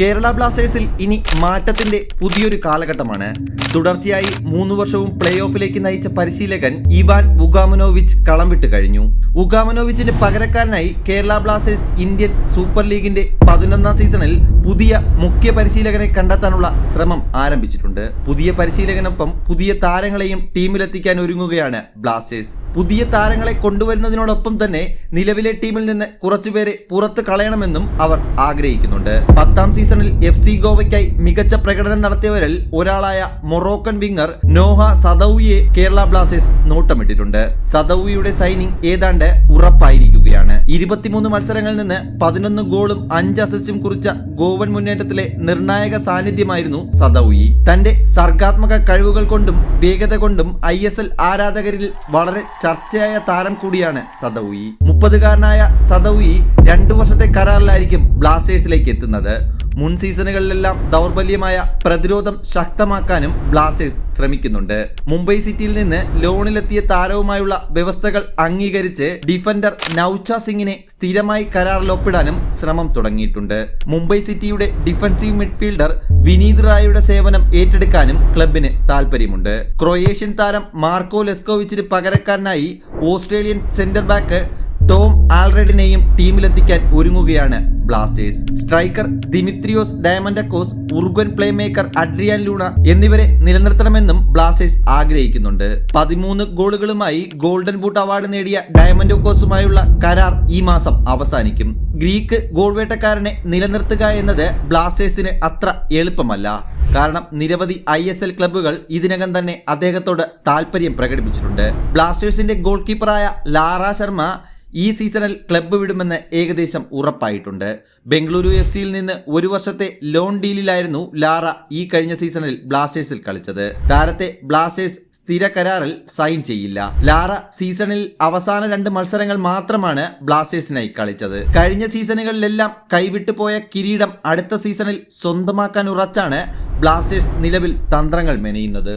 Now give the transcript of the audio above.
കേരള ബ്ലാസ്റ്റേഴ്സിൽ ഇനി മാറ്റത്തിന്റെ പുതിയൊരു കാലഘട്ടമാണ്. തുടർച്ചയായി 3 വർഷവും പ്ലേ ഓഫിലേക്ക് നയിച്ച പരിശീലകൻ ഇവാൻ വുകാമനോവിച്ച് കളം വിട്ട് കഴിഞ്ഞു. വുകാമനോവിച്ചിന്റെ പകരക്കാരനായി കേരള ബ്ലാസ്റ്റേഴ്സ് ഇന്ത്യൻ സൂപ്പർ ലീഗിന്റെ 11ാം സീസണിൽ പുതിയ മുഖ്യ പരിശീലകനെ കണ്ടെത്താനുള്ള ശ്രമം ആരംഭിച്ചിട്ടുണ്ട്. പുതിയ പരിശീലകനൊപ്പം പുതിയ താരങ്ങളെയും ടീമിലെത്തിക്കാൻ ഒരുങ്ങുകയാണ് ബ്ലാസ്റ്റേഴ്സ്. പുതിയ താരങ്ങളെ കൊണ്ടുവരുന്നതിനോടൊപ്പം തന്നെ നിലവിലെ ടീമിൽ നിന്ന് കുറച്ചുപേരെ പുറത്ത് കളയണമെന്നും അവർ ആഗ്രഹിക്കുന്നുണ്ട്. 10ാം സീസണിൽ FC ഗോവയ്ക്കായി മികച്ച പ്രകടനം നടത്തിയവരിൽ ഒരാളായ മൊറോക്കൻ വിങ്ങർ നോഹ സദൌയിയെ കേരള ബ്ലാസ്റ്റേഴ്സ് നോട്ടമിട്ടിട്ടുണ്ട്. സദൌയിയുടെ സൈനിങ് ഏതാണ്ട് ഉറപ്പായിരിക്കുകയാണ്. 23 മത്സരങ്ങളിൽ നിന്ന് 11 ഗോളും 5 അസിസ്റ്റും കുറിച്ച ഗോവൻ മുന്നേറ്റത്തിലെ നിർണായക സാന്നിധ്യമായിരുന്നു സദൌയി. തന്റെ സർഗാത്മക കഴിവുകൾ കൊണ്ടും വേഗത കൊണ്ടും ISL ആരാധകരിൽ വളരെ ചർച്ചയായ താരം കൂടിയാണ് സദൌയി. 30കാരനായ സദൌയി 2 വർഷത്തെ കരാറിലായിരിക്കും ബ്ലാസ്റ്റേഴ്സിലേക്ക് എത്തുന്നത്. മുൻ സീസണുകളിലെല്ലാം ദൗർബല്യമായ പ്രതിരോധം ശക്തമാക്കാനും ബ്ലാസ്റ്റേഴ്സ് ശ്രമിക്കുന്നുണ്ട്. മുംബൈ സിറ്റിയിൽ നിന്ന് ലോണിലെത്തിയ താരവുമായുള്ള വ്യവസ്ഥകൾ അംഗീകരിച്ച് ഡിഫൻഡർ നൌച്ച സിംഗിനെ സ്ഥിരമായി കരാറിൽ ഒപ്പിടാനും ശ്രമം തുടങ്ങിയിട്ടുണ്ട്. മുംബൈ സിറ്റിയുടെ ഡിഫൻസീവ് മിഡ്ഫീൽഡർ വിനീത് റായുടെ സേവനം ഏറ്റെടുക്കാനും ക്ലബിന് താൽപര്യമുണ്ട്. ക്രൊയേഷ്യൻ താരം മാർക്കോ ലെസ്കോവിച്ചിന് പകരക്കാരനായി ഓസ്ട്രേലിയൻ സെന്റർ ബാക്ക് ടോം ആൽറെഡിനെയും ടീമിലെത്തിക്കാൻ ഒരുങ്ങുകയാണ് Blasters. Striker Dimitrios Diamantakos, Uruguayan play maker Adrian Luna എന്നിവരെ നിലനിർത്തണമെന്നും ബ്ലാസ്റ്റേഴ്സ് ആഗ്രഹിക്കുന്നുണ്ട്. 13 ഗോളുകളുമായി ഗോൾഡൻ ബൂട്ട് അവാർഡ് നേടിയ ഡയമൻഡക്കോസുമായുള്ള കരാർ ഈ മാസം അവസാനിക്കും. ഗ്രീക്ക് ഗോൾ വേട്ടക്കാരനെ നിലനിർത്തുക എന്നത് ബ്ലാസ്റ്റേഴ്സിന് അത്ര എളുപ്പമല്ല. കാരണം നിരവധി ISL ക്ലബ്ബുകൾ ഇതിനകം തന്നെ അദ്ദേഹത്തോട് താല്പര്യം പ്രകടിപ്പിച്ചിട്ടുണ്ട്. ബ്ലാസ്റ്റേഴ്സിന്റെ ഗോൾ കീപ്പറായ ലാറ ശർമ്മ ഈ സീസണിൽ ക്ലബ്ബ് വിടുമെന്ന് ഏകദേശം ഉറപ്പായിട്ടുണ്ട്. ബംഗളൂരു FCയിൽ നിന്ന് 1 വർഷത്തെ ലോൺ ഡീലിലായിരുന്നു ലാറ ഈ കഴിഞ്ഞ സീസണിൽ ബ്ലാസ്റ്റേഴ്സിൽ കളിച്ചത്. താരത്തെ ബ്ലാസ്റ്റേഴ്സ് സ്ഥിര കരാറിൽ സൈൻ ചെയ്യില്ല. ലാറ സീസണിൽ അവസാന 2 മത്സരങ്ങൾ മാത്രമാണ് ബ്ലാസ്റ്റേഴ്സിനായി കളിച്ചത്. കഴിഞ്ഞ സീസണുകളിലെല്ലാം കൈവിട്ടു പോയ കിരീടം അടുത്ത സീസണിൽ സ്വന്തമാക്കാൻ ഉറച്ചാണ് ബ്ലാസ്റ്റേഴ്സ് നിലവിൽ തന്ത്രങ്ങൾ മെനയുന്നത്.